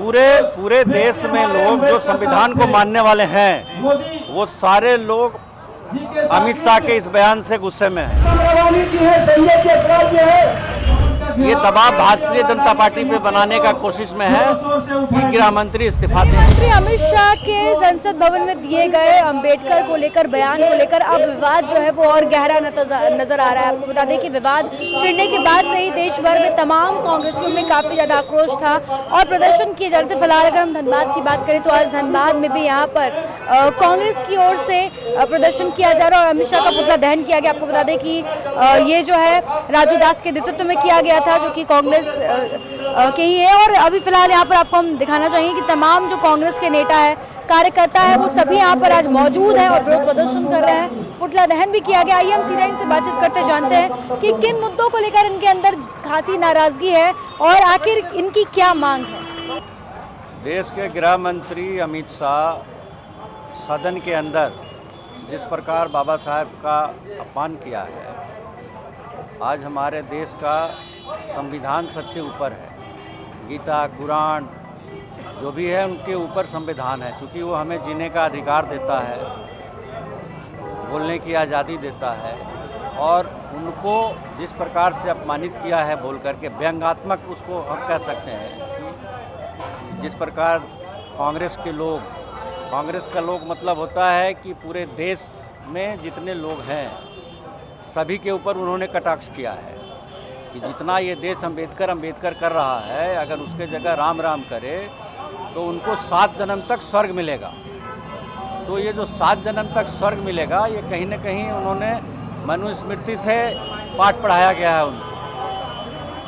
पूरे देश में लोग जो संविधान को मानने वाले हैं वो सारे लोग अमित शाह के इस बयान से गुस्से में हैं। ये दबाव भारतीय जनता पार्टी पे बनाने का कोशिश में है कि गृह मंत्री इस्तीफा दें। मंत्री अमित शाह के संसद भवन में दिए गए अंबेडकर को लेकर बयान को लेकर अब विवाद जो है वो और गहरा नजर आ रहा है। आपको बता दें कि विवाद छिड़ने के बाद से ही देश भर में तमाम कांग्रेसियों में काफी ज्यादा आक्रोश था और प्रदर्शन किए जा रहे थे। फिलहाल अगर हम धनबाद की बात करें तो आज धनबाद में भी यहाँ पर कांग्रेस की ओर से प्रदर्शन किया जा रहा है और अमित शाह का पुतला दहन किया गया। आपको बता दें कि ये जो है राजू दास के नेतृत्व में किया गया था, जो कि कांग्रेस के ही है। और अभी फिलहाल यहाँ पर आपको हम दिखाना चाहेंगे कि तमाम जो कांग्रेस के नेता है, कार्यकर्ता है, वो सभी यहाँ पर आज मौजूद हैं और विरोध प्रदर्शन कर रहे हैं। पुतला दहन भी किया गया। आइए हम सीधा इनसे बातचीत करते जानते हैं कि किन मुद्दों को लेकर इनके अंदर खासी नाराजगी है और आखिर इनकी क्या मांग है। देश के गृह मंत्री अमित शाह सदन के अंदर जिस प्रकार बाबा साहब का अपमान किया है, आज हमारे देश का संविधान सबसे ऊपर है। गीता, कुरान जो भी है उनके ऊपर संविधान है, क्योंकि वो हमें जीने का अधिकार देता है, बोलने की आज़ादी देता है। और उनको जिस प्रकार से अपमानित किया है बोल करके, व्यंग्यात्मक उसको हम कह सकते हैं कि जिस प्रकार कांग्रेस का लोग मतलब होता है कि पूरे देश में जितने लोग हैं सभी के ऊपर उन्होंने कटाक्ष किया है कि जितना ये देश अंबेडकर कर रहा है, अगर उसके जगह राम राम करे तो उनको 7 जन्म तक स्वर्ग मिलेगा। तो ये जो 7 जन्म तक स्वर्ग मिलेगा, ये कहीं न कहीं उन्होंने मनुस्मृति से पाठ पढ़ाया गया है उनको,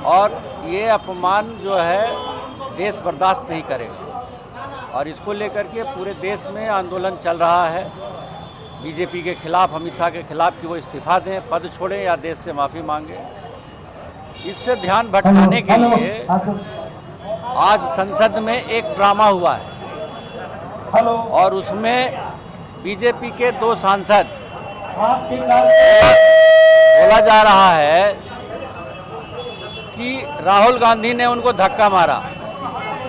और ये अपमान जो है देश बर्दाश्त नहीं करेगा। और इसको लेकर के पूरे देश में आंदोलन चल रहा है बीजेपी के खिलाफ, अमित शाह के खिलाफ कि वो इस्तीफा दें, पद छोड़ें या देश से माफ़ी मांगे। इससे ध्यान भटकाने के लिए आज संसद में एक ड्रामा हुआ है और उसमें बीजेपी के 2 सांसद, बोला जा रहा है कि राहुल गांधी ने उनको धक्का मारा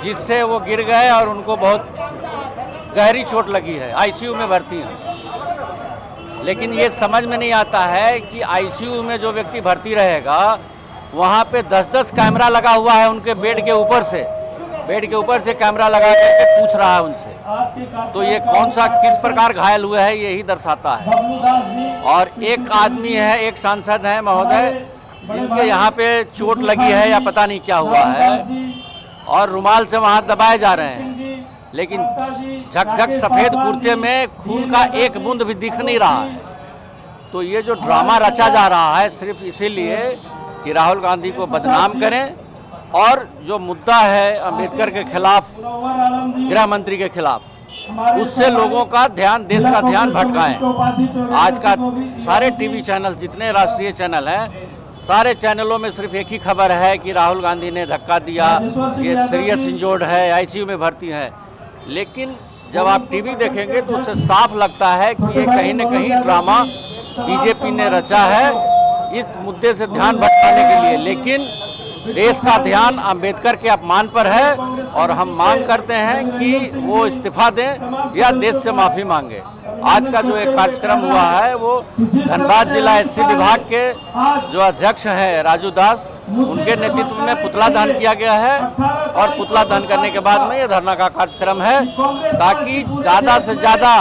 जिससे वो गिर गए और उनको बहुत गहरी चोट लगी है, आईसीयू में भर्ती हैं। लेकिन ये समझ में नहीं आता है कि आईसीयू में जो व्यक्ति भर्ती रहेगा वहाँ पे 10-10 कैमरा लगा हुआ है उनके बेड के ऊपर से कैमरा लगा करके पूछ रहा है उनसे। तो ये कौन सा किस प्रकार घायल हुए हैं यही दर्शाता है। और एक आदमी है, एक सांसद है महोदय, जिनके यहाँ पे चोट लगी है या पता नहीं क्या हुआ है और रुमाल से वहाँ दबाए जा रहे हैं, लेकिन झकझक सफ़ेद कुर्ते में खून का एक बूंद भी दिख नहीं रहा है। तो ये जो ड्रामा रचा जा रहा है सिर्फ इसीलिए कि राहुल गांधी को बदनाम करें और जो मुद्दा है अंबेडकर के खिलाफ, गृह मंत्री के खिलाफ, उससे लोगों का ध्यान, देश का ध्यान भटकाएं। आज का सारे टीवी चैनल, जितने राष्ट्रीय चैनल हैं, सारे चैनलों में सिर्फ एक ही खबर है कि राहुल गांधी ने धक्का दिया, ये सीरियस इंजर्ड है, आईसीयू में भर्ती है। लेकिन जब आप टीवी देखेंगे तो उससे साफ लगता है कि ये कहीं न कहीं ड्रामा बीजेपी ने रचा है इस मुद्दे से ध्यान भटकाने के लिए। लेकिन देश का ध्यान अंबेडकर के अपमान पर है और हम मांग करते हैं कि वो इस्तीफा दें या देश से माफ़ी मांगे। आज का जो एक कार्यक्रम हुआ है वो धनबाद जिला एससी विभाग के जो अध्यक्ष हैं राजू दास, उनके नेतृत्व में पुतला दहन किया गया है और पुतला दहन करने के बाद में ये धरना का कार्यक्रम है ताकि ज़्यादा से ज़्यादा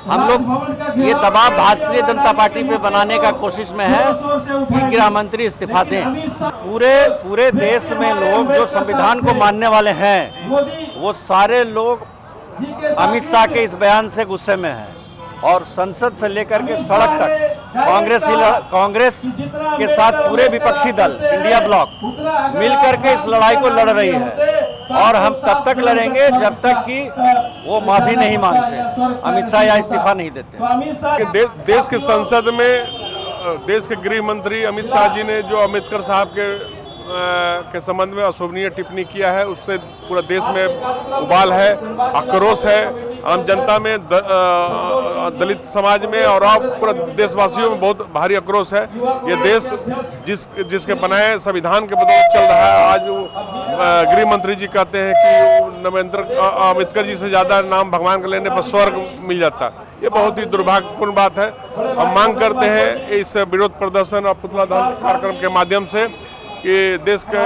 हम लोग ये दबाव भारतीय जनता पार्टी पे बनाने का कोशिश में है कि गृह मंत्री इस्तीफा दें। पूरे देश में लोग जो संविधान को मानने वाले हैं वो सारे लोग अमित शाह के इस बयान से गुस्से में हैं और संसद से लेकर के सड़क तक कांग्रेस के साथ पूरे विपक्षी दल इंडिया ब्लॉक मिलकर के इस लड़ाई को लड़ रही है और हम तब तक लड़ेंगे जब तक कि वो माफी नहीं मांगते, अमित शाह या इस्तीफा नहीं देते। देश के संसद में देश के गृह मंत्री अमित शाह जी ने जो अम्बेडकर साहब के के संबंध में अशोभनीय टिप्पणी किया है, उससे पूरा देश में उबाल है, आक्रोश है, आम जनता में, दलित समाज में और अब पूरा देशवासियों में बहुत भारी आक्रोश है। ये देश जिसके बनाए संविधान के बदौलत चल रहा है। आज गृह मंत्री जी कहते हैं कि अम्बेडकर जी से ज़्यादा नाम भगवान का लेने पर स्वर्ग मिल जाता है। ये बहुत ही दुर्भाग्यपूर्ण बात है। हम मांग करते हैं इस विरोध प्रदर्शन और पुतला दहन कार्यक्रम के माध्यम से कि देश के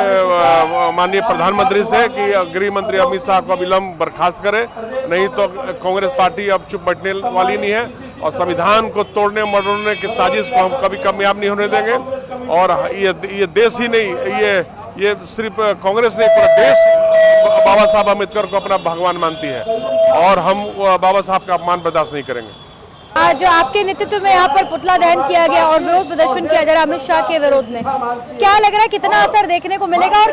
माननीय प्रधानमंत्री से कि गृह मंत्री अमित शाह को विलंब बर्खास्त करे, नहीं तो कांग्रेस पार्टी अब चुप बैठने वाली नहीं है और संविधान को तोड़ने मरोड़ने की साजिश को हम कभी कामयाब नहीं होने देंगे। और ये देश ही नहीं, ये सिर्फ कांग्रेस नहीं, पूरा देश बाबा साहब अम्बेडकर को अपना भगवान मानती है और हम बाबा साहब का अपमान बर्दाश्त नहीं करेंगे। आज आपके नेतृत्व में यहाँ पर पुतला दहन किया गया और विरोध प्रदर्शन किया जा रहा है अमित शाह के विरोध में, क्या लग रहा है कितना असर देखने को मिलेगा और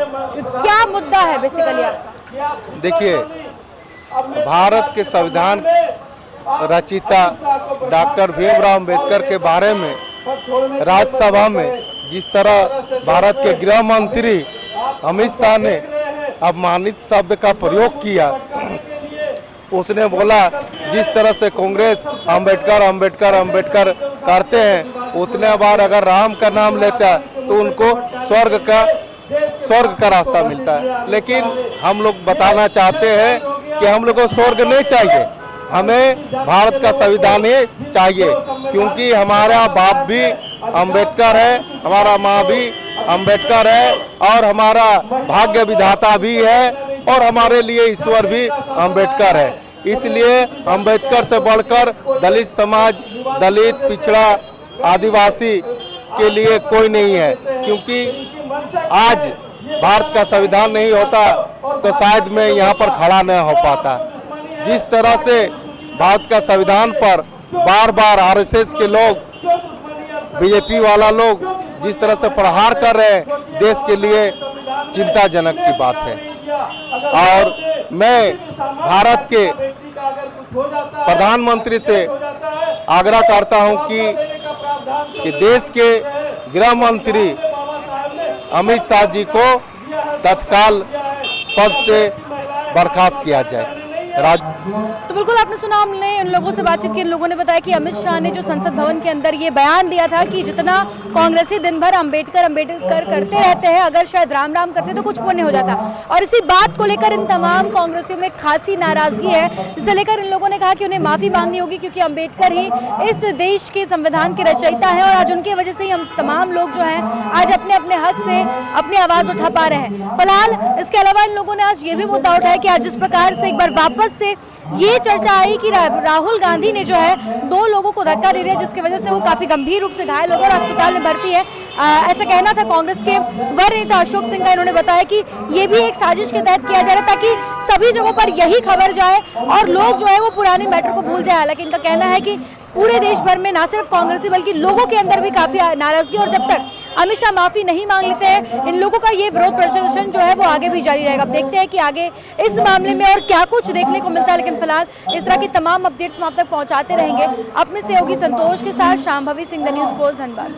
क्या मुद्दा है बेसिकली? देखिए, भारत के संविधान रचयिता डॉक्टर भीमराव अम्बेडकर के बारे में राज्यसभा में जिस तरह भारत के गृह मंत्री अमित शाह ने अपमानित शब्द का प्रयोग किया, उसने बोला जिस तरह से कांग्रेस अंबेडकर अंबेडकर अंबेडकर करते हैं, उतने बार अगर राम का नाम लेता है तो उनको स्वर्ग का रास्ता मिलता है। लेकिन हम लोग बताना चाहते हैं कि हम लोग को स्वर्ग नहीं चाहिए, हमें भारत का संविधान ही चाहिए, क्योंकि हमारा बाप भी अंबेडकर है, हमारा माँ भी अंबेडकर है और हमारा भाग्य विधाता भी है और हमारे लिए ईश्वर भी अंबेडकर है। इसलिए अंबेडकर से बढ़कर दलित समाज, दलित, पिछड़ा, आदिवासी के लिए कोई नहीं है, क्योंकि आज भारत का संविधान नहीं होता तो शायद मैं यहाँ पर खड़ा नहीं हो पाता। जिस तरह से भारत का संविधान पर बार बार आरएसएस के लोग, बीजेपी वाला लोग जिस तरह से प्रहार कर रहे हैं, देश के लिए चिंताजनक की बात है। और मैं भारत के प्रधानमंत्री से आग्रह करता हूं कि देश के गृह मंत्री अमित शाह जी को तत्काल पद से बर्खास्त किया जाए। तो बिल्कुल आपने सुना, हमने इन लोगों से बातचीत की, इन लोगों ने बताया कि अमित शाह ने जो संसद भवन के अंदर ये बयान दिया था कि जितना कांग्रेसी दिन भर अंबेडकर अंबेडकर करते रहते हैं, अगर शायद राम राम करते तो कुछ पुण्य हो जाता। और इसी बात को लेकर इन तमाम कांग्रेसियों में खासी नाराजगी है, जिसे लेकर इन लोगों ने कहा कि उन्हें माफी मांगनी होगी, क्योंकि अम्बेडकर ही इस देश के संविधान के रचयिता है और आज उनकी वजह से ही हम तमाम लोग जो हैं आज अपने अपने हक से अपनी आवाज उठा पा रहे हैं। फिलहाल इसके अलावा इन लोगों ने आज ये भी मुद्दा उठाया कि आज जिस प्रकार से एक बार वापस से ये चर्चा आई कि राहुल गांधी ने जो है 2 लोगों को धक्का दे दिया, जिसकी वजह से वो काफी गंभीर रूप से घायल हो गए और अस्पताल में भर्ती है। ऐसा कहना था कांग्रेस के वरिष्ठ नेता अशोक सिंह का। इन्होंने बताया कि ये भी एक साजिश के तहत किया जा रहा है ताकि सभी जगहों पर यही खबर जाए और लोग जो है वो पुराने मैटर को भूल जाए। हालांकि इनका कहना है कि पूरे देश भर में ना सिर्फ कांग्रेसी बल्कि लोगों के अंदर भी काफी नाराजगी, और जब तक अमित शाह माफी नहीं मांग लेते हैं, इन लोगों का ये विरोध प्रदर्शन जो है वो आगे भी जारी रहेगा। अब देखते हैं कि आगे इस मामले में और क्या कुछ देखने को मिलता है। लेकिन फिलहाल इस तरह की तमाम अपडेट्स हम आप तक पहुंचाते रहेंगे। अपने सहयोगी संतोष के साथ Shambhavi Singh, the news post, Dhanbad.